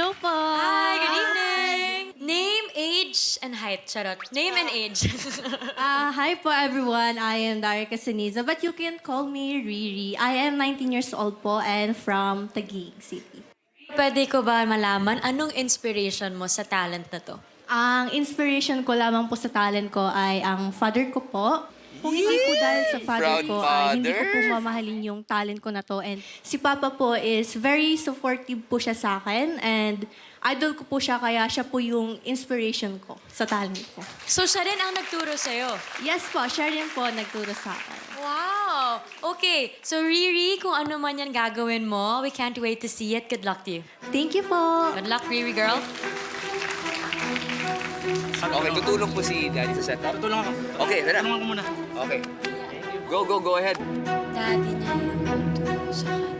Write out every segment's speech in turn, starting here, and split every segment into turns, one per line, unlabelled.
Hello po.
Hi, good evening. Name, age, and height. Charot. Name and age.
Hi po everyone. I am Daria Casaniza, but you can call me Riri. I am 19 years old po and from Taguig City.
Pwede ko ba malaman anong inspiration mo sa talent na to?
Ang inspiration ko lamang po sa talent ko ay ang father ko po. Kung hindi po dahil sa father
Proud
ko, ay hindi ko po
father.
mamahalin yung talent ko na to. And si Papa po is very supportive po siya sa akin. And idol ko po siya, kaya siya po yung inspiration ko sa talent ko.
So siya rin ang nagturo sa'yo?
Yes po, siya rin po nagturo sa akin.
Wow! Okay, so Riri, kung ano man yan gagawin mo, we can't wait to see it. Good luck to you.
Thank you po.
Good luck, Riri girl.
Okay, tutulong po si Daddy sa setup.
Tutulong ako.
Okay, tara.
Tulungan ko muna.
Okay. Go ahead.
Daddy niya yung nagturo sa kanya.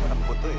Walang buto eh.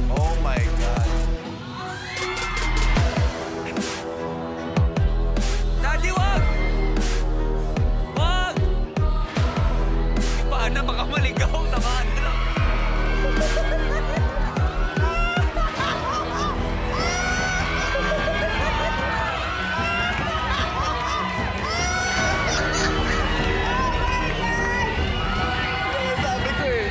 Oh my God. Daddy, wag! Wag! Paano baka maligaw? Tamaan na lang. Sabi ko eh.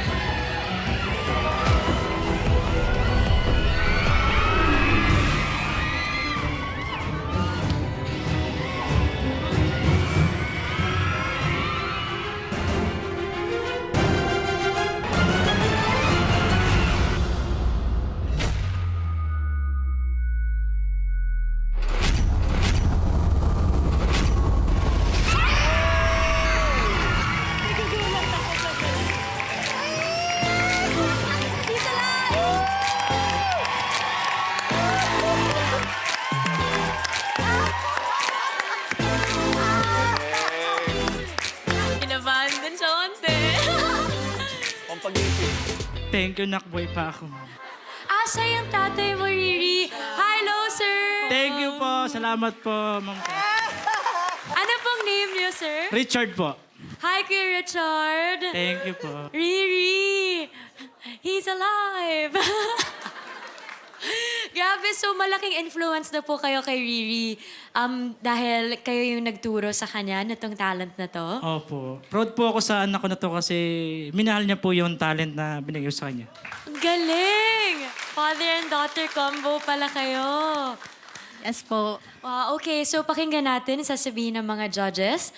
Kinabahan din siya konti.
Pampag-isip.
Thank you, nakboy pa ako.
Siya yung tatay mo, Riri. Hello, sir.
Thank you po. Salamat po, Ma'am Kat.
Ano pong name niyo, sir?
Richard po.
Hi, Kuya Richard.
Thank you po.
Riri. He's alive. Grabe, so malaking influence na po kayo kay Riri. Dahil kayo yung nagturo sa kanya nitong talent na to.
Opo. Proud po ako sa anak ko na to kasi minahal niya po yung talent na binigay ko sa kanya.
Ang galing! Father and daughter combo pala kayo.
Yes po.
Wow, okay, so pakinggan natin sasabihin ng mga judges.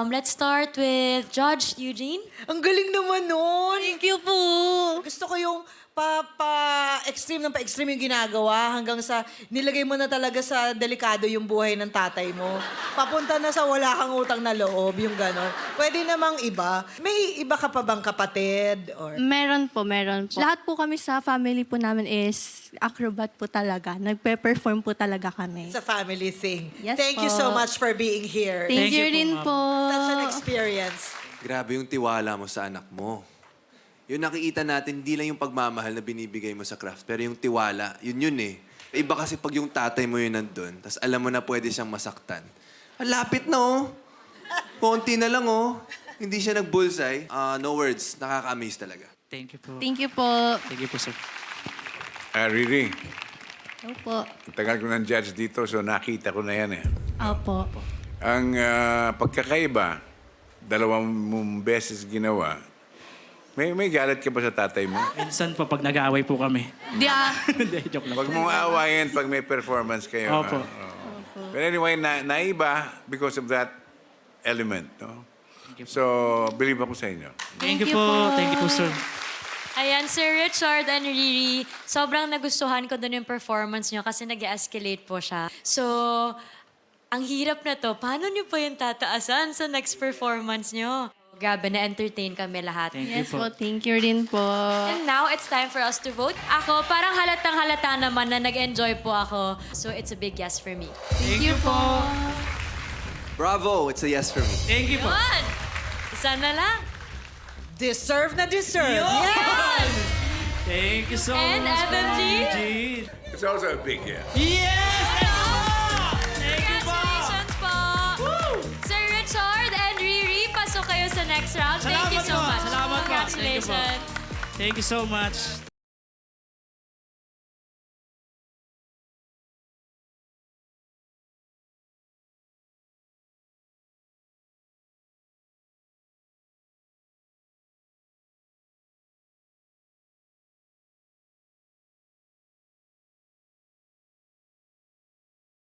Let's start with Judge Eugene.
Ang galing naman nun.
Thank you po.
Gusto ko yung pa-extreme ng pa-extreme yung ginagawa hanggang sa nilagay mo na talaga sa delikado yung buhay ng tatay mo. Papunta na sa wala kang utang na loob, yung ganon. Pwede namang iba. May iba ka pa bang kapatid? Or...
Meron po. Lahat po kami sa family po namin is acrobat po talaga. Nagpe-perform po talaga kami.
It's a family thing.
Yes
Thank you
po.
so much for being here.
Thank
Thank
you
you po,
rin
ma'am.
po.
Such an experience.
Grabe yung tiwala mo sa anak mo. Yung nakikita natin, hindi lang yung pagmamahal na binibigay mo sa craft, pero yung tiwala, yun eh. Iba kasi pag yung tatay mo yun nandun, tapos alam mo na pwede siyang masaktan. Ang lapit na oh. Konti na lang oh. Hindi siya nag-bullseye. No words. Nakaka-amaze talaga.
Thank you po.
Thank you po.
Thank you po, sir.
Riri,
Opo.
tagal ko ng judge dito, so nakita ko na yan eh.
Opo.
Ang pagkakaiba, 2 beses ginawa, may galit ka ba sa tatay mo?
Minsan po pag nag-aaway po kami.
Di
Hindi, joke lang.
Huwag mong aawayin pag may performance kayo.
Opo.
Oo. But anyway, naiba because of that element. No? So, believe ako sa inyo.
Thank you po. Thank you po, sir.
Ayan, Sir Richard and Riri, sobrang nagustuhan ko doon yung performance nyo kasi nag-escalate po siya. So, ang hirap na to, paano nyo po yung tataasan sa next performance nyo? Grabe, na-entertain kami lahat.
Thank you
Yes
po.
po. Thank you rin po.
And now, it's time for us to vote. Ako, parang halatang-halata naman na nag-enjoy po ako. So, it's a big yes for me.
Thank you po.
Bravo! It's a yes for me.
Thank you po.
Yun! Isa na lang.
Deserve na deserve.
Yan!
Thank you so
And
much,
FMG?
Eugene.
It's also a big yes.
Yes! Thank you po!
Congratulations po! Sir Richard and Riri, pasok kayo sa next round. Thank you
Salamat
so
po.
much.
Salamat po. Thank you po.
Congratulations.
Thank you so much.